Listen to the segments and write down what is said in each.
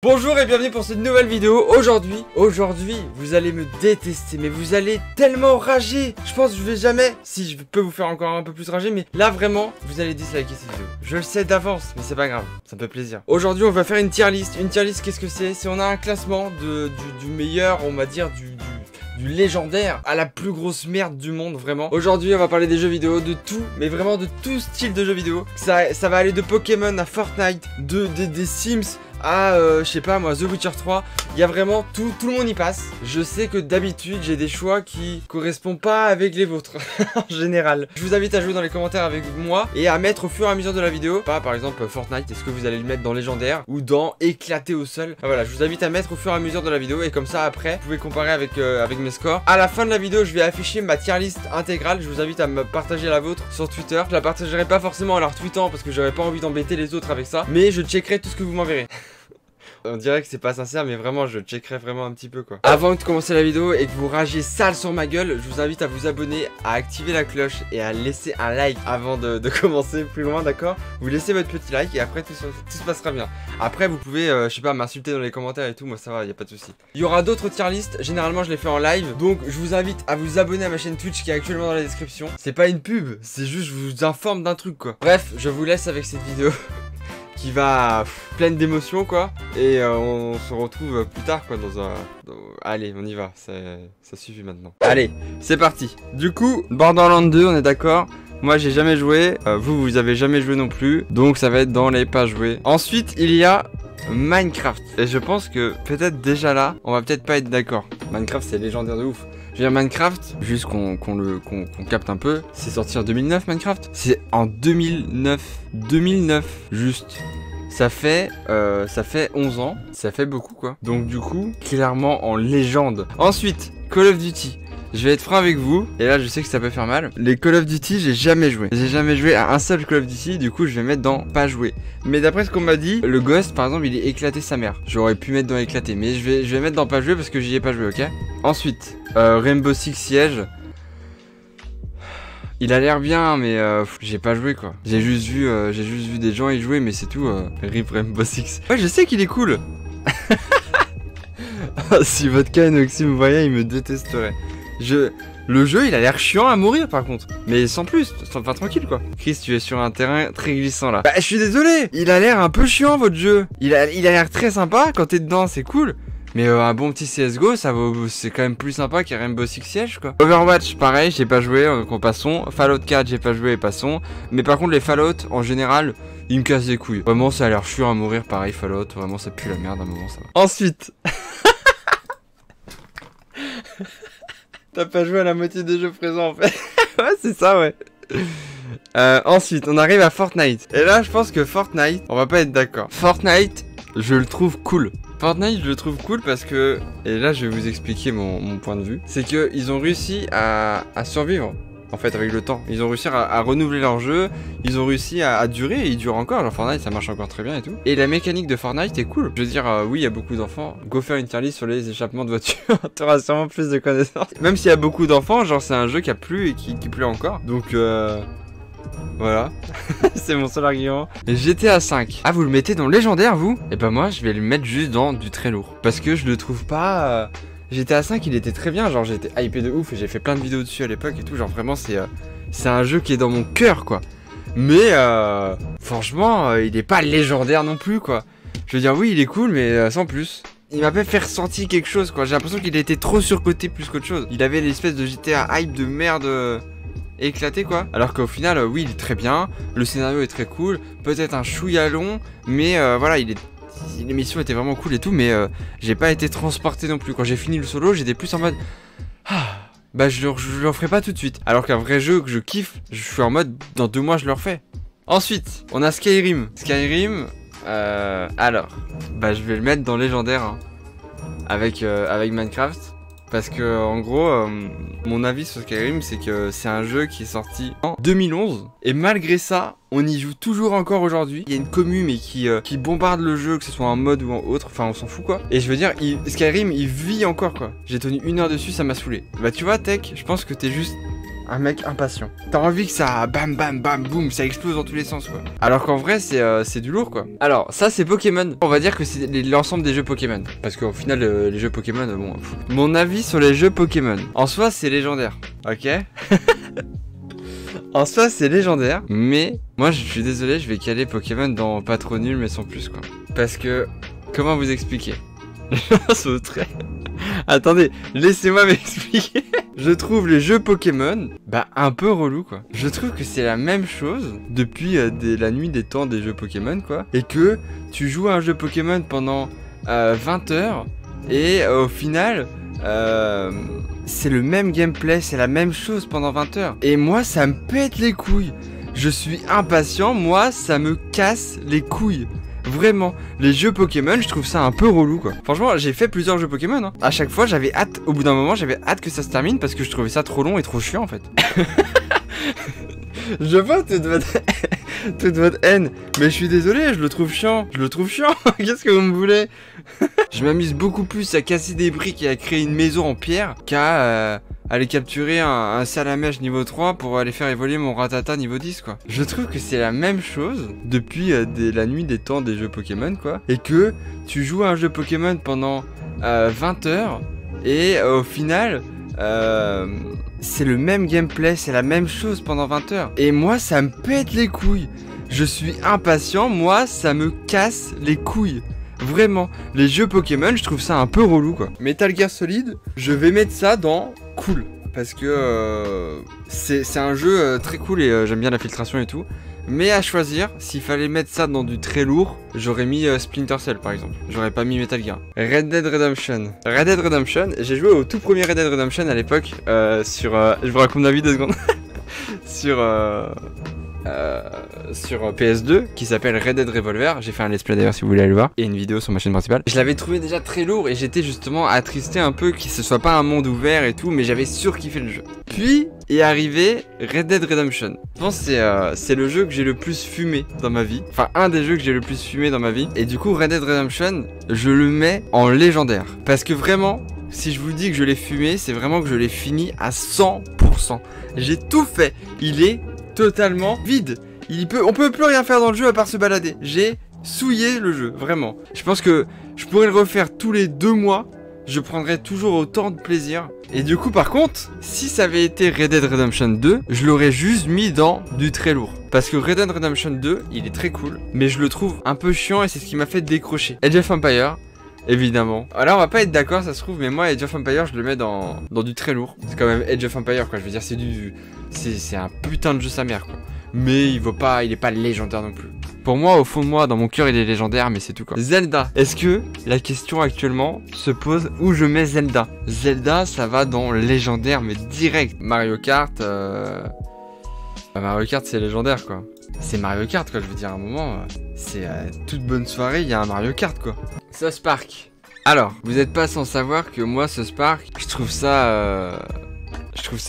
Bonjour et bienvenue pour cette nouvelle vidéo. Aujourd'hui, vous allez me détester, mais vous allez tellement rager. Je pense que je vais jamais, si je peux vous faire encore un peu plus rager, mais là vraiment, vous allez disliker cette vidéo. Je le sais d'avance, mais c'est pas grave, ça me fait plaisir. Aujourd'hui, on va faire une tier list. Une tier list, qu'est-ce que c'est? C'est on a un classement du meilleur, on va dire, du légendaire à la plus grosse merde du monde, vraiment. Aujourd'hui, on va parler des jeux vidéo, de tout, mais vraiment de tout style de jeux vidéo. Ça va aller de Pokémon à Fortnite, des Sims à, je sais pas moi, The Witcher 3. Il y a vraiment tout le monde y passe. Je sais que d'habitude, j'ai des choix qui correspondent pas avec les vôtres, en général. Je vous invite à jouer dans les commentaires avec moi et à mettre au fur et à mesure de la vidéo. Pas par exemple Fortnite, est-ce que vous allez le mettre dans légendaire ou dans éclaté au sol? Voilà, je vous invite à mettre au fur et à mesure de la vidéo et comme ça après, vous pouvez comparer avec mes scores. À la fin de la vidéo, je vais afficher ma tier list intégrale. Je vous invite à me partager la vôtre sur Twitter. Je la partagerai pas forcément en la retweetant parce que j'aurais pas envie d'embêter les autres avec ça, mais je checkerai tout ce que vous m'enverrez. On dirait que c'est pas sincère, mais vraiment je checkerai vraiment un petit peu quoi. Avant de commencer la vidéo et que vous ragiez sale sur ma gueule, je vous invite à vous abonner, à activer la cloche et à laisser un like avant de commencer plus loin, d'accord? Vous laissez votre petit like et après tout se passera bien. Après vous pouvez, je sais pas, m'insulter dans les commentaires et tout, moi ça va, y a pas de souci. Il y aura d'autres tier list, généralement je les fais en live, donc je vous invite à vous abonner à ma chaîne Twitch qui est actuellement dans la description. C'est pas une pub, c'est juste je vous informe d'un truc quoi. Bref, je vous laisse avec cette vidéo. Qui va pleine d'émotions quoi. Et on se retrouve plus tard quoi Allez, on y va, ça suffit maintenant. Allez, c'est parti. Du coup, Borderlands 2, on est d'accord. Moi j'ai jamais joué, vous avez jamais joué non plus. Donc ça va être dans les pas joués. Ensuite il y a Minecraft. Et je pense que peut-être déjà là, on va peut-être pas être d'accord. Minecraft c'est légendaire de ouf. Je veux dire Minecraft, juste qu'on capte un peu, c'est sorti en 2009 Minecraft. C'est en 2009, juste. Ça fait 11 ans, ça fait beaucoup quoi. Donc du coup, clairement en légende. Ensuite, Call of Duty. Je vais être franc avec vous, et là je sais que ça peut faire mal. Les Call of Duty, j'ai jamais joué. J'ai jamais joué à un seul Call of Duty, du coup je vais mettre dans pas jouer. Mais d'après ce qu'on m'a dit, le Ghost par exemple, il est éclaté sa mère. J'aurais pu mettre dans éclaté, mais je vais mettre dans pas jouer parce que j'y ai pas joué, ok? Ensuite, Rainbow Six Siege. Il a l'air bien, mais j'ai pas joué quoi. J'ai juste vu des gens y jouer, mais c'est tout. RIP Rainbow Six. Ouais, je sais qu'il est cool. Si Vodka et Noxy me voyaient, ils me détesteraient. Le jeu il a l'air chiant à mourir par contre. Mais sans plus, enfin tranquille quoi. Chris, tu es sur un terrain très glissant là. Bah je suis désolé, il a l'air un peu chiant votre jeu. Il a l'air très sympa, quand t'es dedans c'est cool. Mais un bon petit CSGO, c'est quand même plus sympa qu'un Rainbow Six Siege quoi. Overwatch pareil, j'ai pas joué, donc passons. Fallout 4 j'ai pas joué et passons. Mais par contre les Fallout en général, ils me cassent les couilles. Vraiment ça a l'air chiant à mourir pareil Fallout, vraiment ça pue la merde à un moment ça va. Ensuite t'as pas joué à la moitié des jeux présents en fait. Ouais c'est ça ouais. Ensuite on arrive à Fortnite. Et là je pense que Fortnite, on va pas être d'accord. Fortnite, je le trouve cool. Fortnite je le trouve cool parce que, et là je vais vous expliquer mon point de vue, c'est que ils ont réussi à survivre. En fait avec le temps, ils ont réussi à renouveler leur jeu, ils ont réussi à durer et ils durent encore, genre Fortnite ça marche encore très bien et tout. Et la mécanique de Fortnite est cool. Je veux dire, oui il y a beaucoup d'enfants, go faire une tier list sur les échappements de voitures, t'auras sûrement plus de connaissances. Même s'il y a beaucoup d'enfants, genre c'est un jeu qui a plu et qui plaît encore. Donc voilà, c'est mon seul argument. GTA 5. Ah vous le mettez dans légendaire vous? Et ben moi je vais le mettre juste dans du très lourd. Parce que je le trouve pas... GTA 5 il était très bien, genre j'étais hypé de ouf et j'ai fait plein de vidéos dessus à l'époque et tout, genre vraiment c'est un jeu qui est dans mon cœur quoi. Mais franchement il est pas légendaire non plus quoi. Je veux dire oui il est cool mais sans plus. Il m'a pas fait ressentir quelque chose quoi, j'ai l'impression qu'il était trop surcoté plus qu'autre chose. Il avait l'espèce de GTA hype de merde éclaté quoi. Alors qu'au final oui il est très bien, le scénario est très cool, peut-être un chouïa long, mais voilà l'émission était vraiment cool et tout, mais j'ai pas été transporté non plus. Quand j'ai fini le solo, j'étais plus en mode bah je le referai pas tout de suite. Alors qu'un vrai jeu que je kiffe, je suis en mode dans 2 mois je le refais. Ensuite, on a Skyrim. Alors, bah je vais le mettre dans légendaire hein, avec Minecraft. Parce que en gros, mon avis sur Skyrim, c'est que c'est un jeu qui est sorti en 2011. Et malgré ça, on y joue toujours encore aujourd'hui. Il y a une commu mais qui bombarde le jeu, que ce soit en mode ou en autre. Enfin, on s'en fout quoi. Et je veux dire, Skyrim, il vit encore quoi. J'ai tenu 1 heure dessus, ça m'a saoulé. Bah tu vois, Tech, je pense que t'es juste un mec impatient. T'as envie que ça bam bam bam boum, ça explose dans tous les sens quoi. Alors qu'en vrai c'est du lourd quoi. Alors ça c'est Pokémon. On va dire que c'est l'ensemble des jeux Pokémon. Parce qu'au final les jeux Pokémon, bon, mon avis sur les jeux Pokémon. En soi c'est légendaire, ok. En soi c'est légendaire, mais moi je suis désolé, je vais caler Pokémon dans pas trop nul mais sans plus quoi. Parce que, comment vous expliquer? Les gens sont très... Attendez, laissez-moi m'expliquer. Je trouve les jeux Pokémon, un peu relou quoi. Je trouve que c'est la même chose depuis la nuit des temps des jeux Pokémon quoi. Et que tu joues à un jeu Pokémon pendant 20 heures et au final... c'est le même gameplay, c'est la même chose pendant 20 heures. Et moi, ça me pète les couilles. Je suis impatient, moi, ça me casse les couilles. Vraiment, les jeux Pokémon, je trouve ça un peu relou quoi. Franchement, j'ai fait plusieurs jeux Pokémon hein. À chaque fois, j'avais hâte, au bout d'un moment, j'avais hâte que ça se termine parce que je trouvais ça trop long et trop chiant en fait. Je vois toute votre haine, mais je suis désolé, je le trouve chiant. Qu'est-ce que vous me voulez? Je m'amuse beaucoup plus à casser des briques et à créer une maison en pierre qu'à aller capturer un Salamèche niveau 3 pour aller faire évoluer mon Rattata niveau 10 quoi. Je trouve que c'est la même chose depuis la nuit des temps des jeux Pokémon quoi. Et que tu joues à un jeu Pokémon pendant 20 heures et au final... c'est le même gameplay, c'est la même chose pendant 20 heures. Et moi, ça me pète les couilles. Je suis impatient, moi, ça me casse les couilles. Vraiment, les jeux Pokémon, je trouve ça un peu relou quoi. Metal Gear Solid, je vais mettre ça dans cool. Parce que c'est un jeu très cool et j'aime bien la filtration et tout. Mais à choisir, s'il fallait mettre ça dans du très lourd, j'aurais mis Splinter Cell par exemple. J'aurais pas mis Metal Gear. Red Dead Redemption. Red Dead Redemption, j'ai joué au tout premier Red Dead Redemption à l'époque sur... je vous raconte ma vie 2 secondes. sur PS2 qui s'appelle Red Dead Revolver. J'ai fait un let's play d'ailleurs si vous voulez aller le voir et une vidéo sur ma chaîne principale. Je l'avais trouvé déjà très lourd et j'étais justement attristé un peu que ce soit pas un monde ouvert et tout, mais j'avais surkiffé le jeu. Puis est arrivé Red Dead Redemption. Je pense que c'est le jeu que j'ai le plus fumé dans ma vie. Enfin un des jeux que j'ai le plus fumé dans ma vie. Et du coup Red Dead Redemption, je le mets en légendaire. Parce que vraiment, si je vous dis que je l'ai fumé, c'est vraiment que je l'ai fini à 100%. J'ai tout fait. Il est totalement vide. On peut plus rien faire dans le jeu à part se balader. J'ai souillé le jeu, vraiment. Je pense que je pourrais le refaire tous les 2 mois. Je prendrais toujours autant de plaisir. Et du coup par contre, si ça avait été Red Dead Redemption 2, je l'aurais juste mis dans du très lourd. Parce que Red Dead Redemption 2, il est très cool, mais je le trouve un peu chiant et c'est ce qui m'a fait décrocher. Age of Empires, évidemment. Alors on va pas être d'accord ça se trouve, mais moi Age of Empires je le mets dans du très lourd. C'est quand même Age of Empires quoi, je veux dire c'est un putain de jeu sa mère quoi. Mais il est pas légendaire non plus. Pour moi, au fond de moi, dans mon cœur, il est légendaire, mais c'est tout quoi. Zelda. Est-ce que la question actuellement se pose où je mets Zelda? Zelda, ça va dans légendaire, mais direct. Mario Kart, Mario Kart, c'est légendaire quoi. C'est Mario Kart quoi, je veux dire, à un moment, c'est toute bonne soirée, il y a un Mario Kart quoi. South Park. Alors, vous n'êtes pas sans savoir que moi, South Park, je trouve ça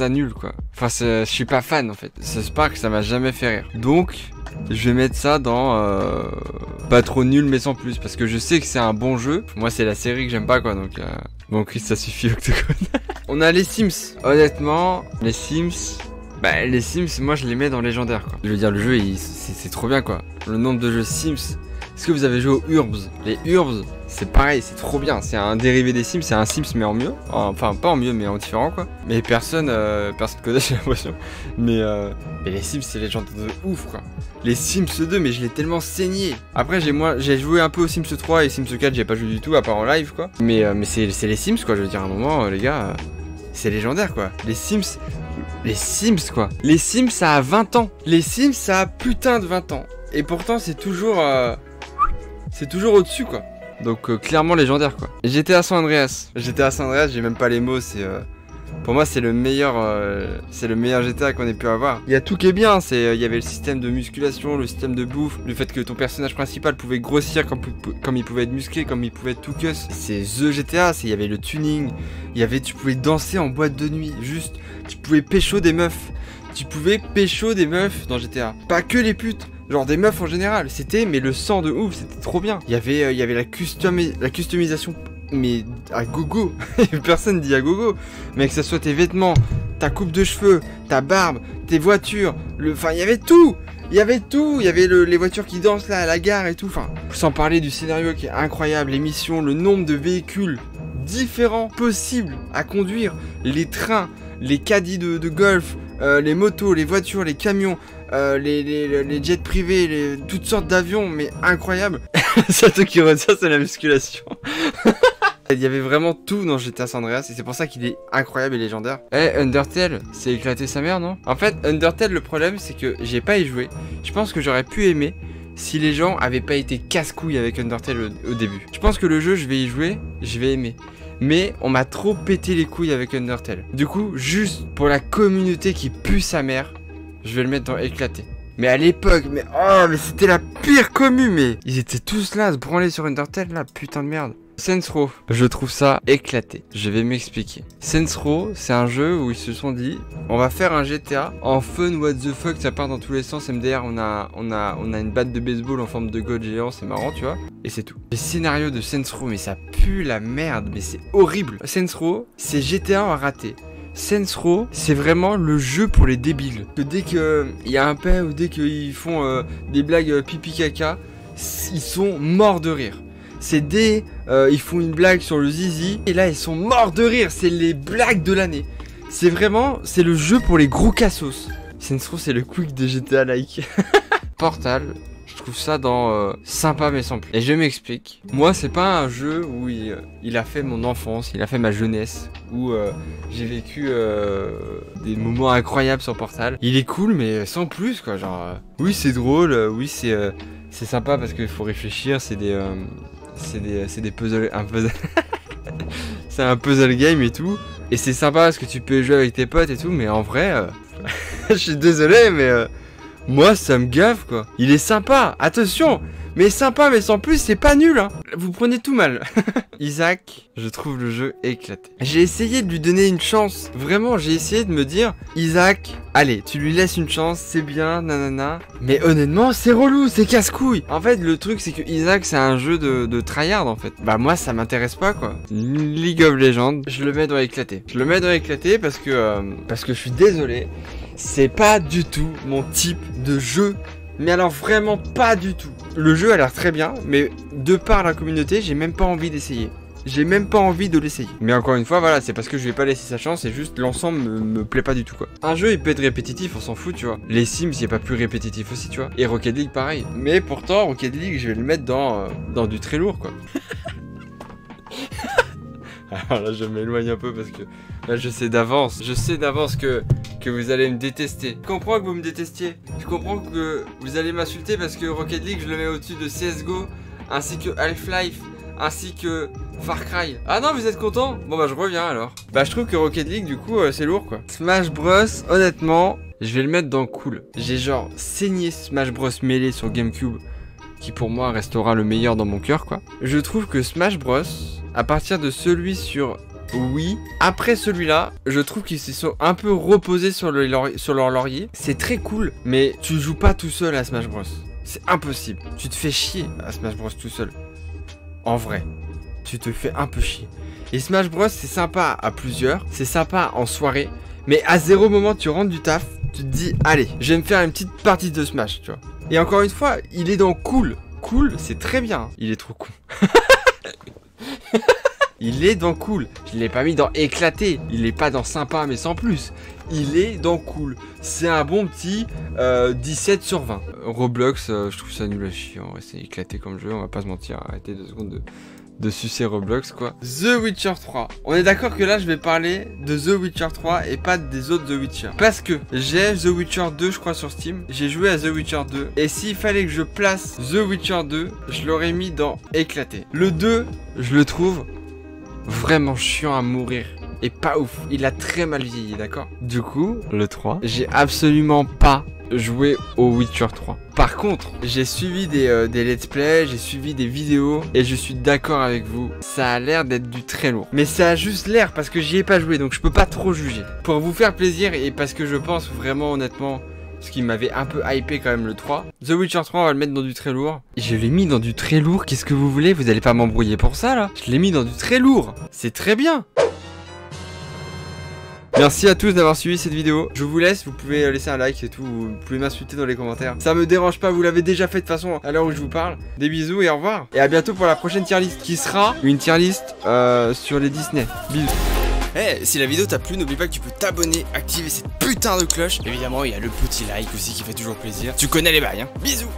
nul quoi. Enfin, je suis pas fan en fait. South Park, ça m'a jamais fait rire. Donc, je vais mettre ça dans pas trop nul mais sans plus. Parce que je sais que c'est un bon jeu. Moi, c'est la série que j'aime pas quoi. Donc, bon, Chris, ça suffit, Octogone. On a les Sims. Honnêtement, les Sims... les Sims, moi, je les mets dans légendaire quoi. Je veux dire, le jeu, c'est trop bien quoi. Le nombre de jeux Sims... Est-ce que vous avez joué aux Urbs? Les Urbs, c'est pareil, c'est trop bien. C'est un dérivé des Sims, c'est un Sims mais en mieux. Enfin, pas en mieux, mais en différent quoi. Mais personne connaît, j'ai l'impression. Mais les Sims, c'est légendaire de ouf quoi. Les Sims 2, mais je l'ai tellement saigné. Après, j'ai joué un peu aux Sims 3 et Sims 4, j'ai pas joué du tout, à part en live quoi. Mais c'est les Sims quoi, je veux dire, à un moment, les gars, c'est légendaire quoi. Les Sims quoi. Les Sims, ça a 20 ans. Les Sims, ça a putain de 20 ans. Et pourtant, c'est toujours au-dessus quoi. Donc clairement légendaire quoi. GTA San Andreas. GTA San Andreas, j'ai même pas les mots, pour moi c'est le meilleur GTA qu'on ait pu avoir. Il y a tout qui est bien, il y avait le système de musculation, le système de bouffe, le fait que ton personnage principal pouvait grossir comme il pouvait être musclé, comme il pouvait être tout cuss. C'est The GTA, il y avait le tuning, tu pouvais danser en boîte de nuit, juste tu pouvais pécho des meufs. Tu pouvais pécho des meufs dans GTA. Pas que les putes. Genre des meufs en général, c'était mais le sang de ouf, c'était trop bien. Il y avait la customisation, mais à gogo. Personne dit à gogo. Mais que ça soit tes vêtements, ta coupe de cheveux, ta barbe, tes voitures, enfin il y avait tout. Il y avait tout, il y avait les voitures qui dansent là à la gare et tout, enfin, sans parler du scénario qui est incroyable, les missions, le nombre de véhicules différents possibles à conduire, les trains, les caddies de golf, les motos, les voitures, les camions, les jets privés, toutes sortes d'avions, mais incroyable. Ça, tout qui retient, c'est la musculation. Il y avait vraiment tout dans GTA San Andreas et c'est pour ça qu'il est incroyable et légendaire. Undertale, c'est éclaté sa mère, non? En fait, Undertale, le problème, c'est que j'ai pas y joué. Je pense que j'aurais pu aimer si les gens avaient pas été casse-couilles avec Undertale au début. Je pense que le jeu, je vais y jouer, je vais aimer. Mais on m'a trop pété les couilles avec Undertale. Du coup, juste pour la communauté qui pue sa mère, je vais le mettre dans éclaté. Mais à l'époque, mais c'était la pire commu, mais ils étaient tous là à se branler sur Undertale, là, putain de merde. Saints Row, je trouve ça éclaté. Je vais m'expliquer. Saints Row, c'est un jeu où ils se sont dit, on va faire un GTA en fun, what the fuck, ça part dans tous les sens. MDR, on a une batte de baseball en forme de god géant, c'est marrant, tu vois. Et c'est tout. Les scénarios de Saints Row, mais ça pue la merde, mais c'est horrible. Saints Row, c'est GTA en raté. Saints Row, c'est vraiment le jeu pour les débiles. Que dès qu'il y a un paix ou dès qu'ils font des blagues pipi caca, ils sont morts de rire. C'est ils font une blague sur le zizi et là ils sont morts de rire, c'est les blagues de l'année. C'est le jeu pour les gros cassos. Saints Row, c'est le quick de GTA like. Portal, je trouve ça sympa mais sans plus. Et je m'explique. Moi, c'est pas un jeu où il a fait mon enfance, il a fait ma jeunesse, où j'ai vécu des moments incroyables sur Portal. Il est cool mais sans plus quoi, genre oui c'est drôle, oui c'est sympa parce qu'il faut réfléchir, c'est des puzzles, c'est un puzzle game et tout. Et c'est sympa parce que tu peux jouer avec tes potes et tout, mais en vrai, je suis désolé, mais moi ça me gaffe quoi. Il est sympa, attention, mais sympa mais sans plus, c'est pas nul hein. Vous prenez tout mal. Isaac, je trouve le jeu éclaté. J'ai essayé de lui donner une chance. Vraiment, j'ai essayé de me dire, Isaac, allez, tu lui laisses une chance, c'est bien, nanana. Mais honnêtement, c'est relou, c'est casse-couille. En fait, le truc, c'est que Isaac, c'est un jeu de tryhard, en fait. Bah, moi, ça m'intéresse pas, quoi. League of Legends, je le mets dans éclaté. Je le mets dans éclaté parce que je suis désolé. C'est pas du tout mon type de jeu. Mais alors vraiment pas du tout. Le jeu a l'air très bien, mais de par la communauté, j'ai même pas envie d'essayer. J'ai même pas envie de l'essayer. Mais encore une fois, voilà, c'est parce que je vais pas laisser sa chance, c'est juste l'ensemble me plaît pas du tout quoi. Un jeu il peut être répétitif, on s'en fout, tu vois. Les Sims, il y a pas plus répétitif aussi, tu vois. Et Rocket League pareil. Mais pourtant, Rocket League, je vais le mettre dans du très lourd quoi. Alors là, je m'éloigne un peu parce que là, je sais d'avance que vous allez me détester. Je comprends que vous me détestiez. Je comprends que vous allez m'insulter parce que Rocket League, je le mets au-dessus de CSGO, ainsi que Half-Life, ainsi que Far Cry. Ah non, vous êtes content? Bon bah je reviens alors. Bah je trouve que Rocket League, du coup, c'est lourd quoi. Smash Bros, honnêtement, je vais le mettre dans cool. J'ai genre saigné Smash Bros Melee sur GameCube, qui pour moi restera le meilleur dans mon cœur quoi. Je trouve que Smash Bros, à partir de celui sur Wii, après celui-là, je trouve qu'ils se sont un peu reposés sur leur laurier. C'est très cool, mais tu joues pas tout seul à Smash Bros. C'est impossible. Tu te fais chier à Smash Bros tout seul. En vrai, tu te fais un peu chier. Et Smash Bros, c'est sympa à plusieurs, c'est sympa en soirée, mais à zéro moment tu rentres du taf, tu te dis allez, je vais me faire une petite partie de Smash, tu vois. Et encore une fois, il est dans cool. Cool, c'est très bien. Il est trop con. Il est dans cool. Je l'ai pas mis dans éclaté. Il est pas dans sympa mais sans plus. Il est dans cool. C'est un bon petit 17 sur 20. Roblox, je trouve ça nul à chier. En vrai, c'est éclaté comme jeu. On va pas se mentir. Arrêtez 2 secondes de sucer Roblox quoi. The Witcher 3. On est d'accord que là je vais parler de The Witcher 3 et pas des autres The Witcher. Parce que j'ai The Witcher 2 je crois sur Steam. J'ai joué à The Witcher 2. Et s'il fallait que je place The Witcher 2, je l'aurais mis dans éclaté. Le 2, je le trouve vraiment chiant à mourir. Et pas ouf. Il a très mal vieilli, d'accord? Du coup, le 3, j'ai absolument pas joué au Witcher 3. Par contre, j'ai suivi des let's play, j'ai suivi des vidéos et je suis d'accord avec vous, ça a l'air d'être du très lourd. Mais ça a juste l'air parce que j'y ai pas joué, donc je peux pas trop juger. Pour vous faire plaisir et parce que je pense vraiment honnêtement, ce qui m'avait un peu hypé quand même le 3. The Witcher 3, on va le mettre dans du très lourd. Et je l'ai mis dans du très lourd, qu'est-ce que vous voulez? Vous allez pas m'embrouiller pour ça là? Je l'ai mis dans du très lourd, c'est très bien. Merci à tous d'avoir suivi cette vidéo. Je vous laisse, vous pouvez laisser un like et tout, vous pouvez m'insulter dans les commentaires. Ça me dérange pas, vous l'avez déjà fait de toute façon à l'heure où je vous parle. Des bisous et au revoir. Et à bientôt pour la prochaine tier list qui sera une tier list sur les Disney. Bisous. Hey, si la vidéo t'a plu, n'oublie pas que tu peux t'abonner, activer cette putain de cloche. Évidemment, il y a le petit like aussi qui fait toujours plaisir. Tu connais les bails, hein. Bisous.